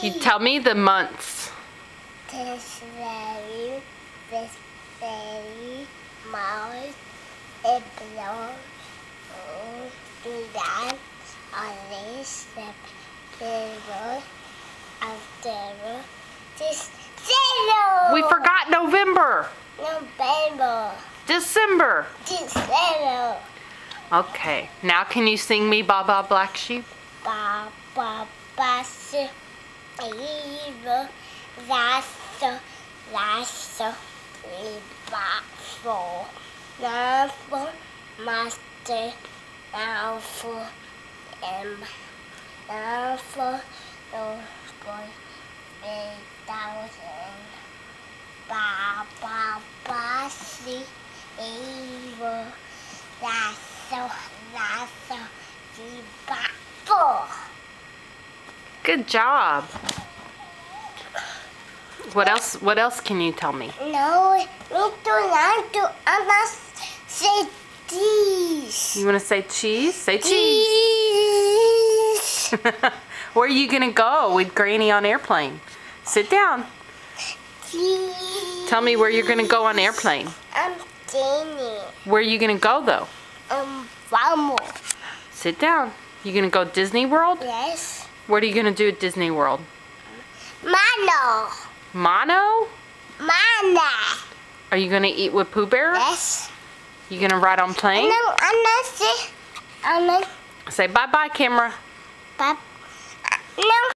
You tell me the months. January, February, March, April, July, August, September, October, December. We forgot November. November. December. December. Okay. Now can you sing me Baa Baa Black Sheep? Ba ba ba su, evil, lasso, ba for, now for master, now for now for no boy, 8,000. Ba ba ba su, evil, lasso, ba for. Good job. What else can you tell me? No, me too. I must say cheese. You want to say cheese? Say cheese. Cheese. Where are you going to go with Granny on airplane? Sit down. Cheese. Tell me where you're going to go on airplane. I'm Jenny. Where are you going to go though? Vamos. Sit down. You going to go Disney World? Yes. What are you going to do at Disney World? Mano. Mono? Mana. Are you going to eat with Pooh Bear? Yes. You going to ride on plane? No, I'm not. Say bye-bye, camera. No.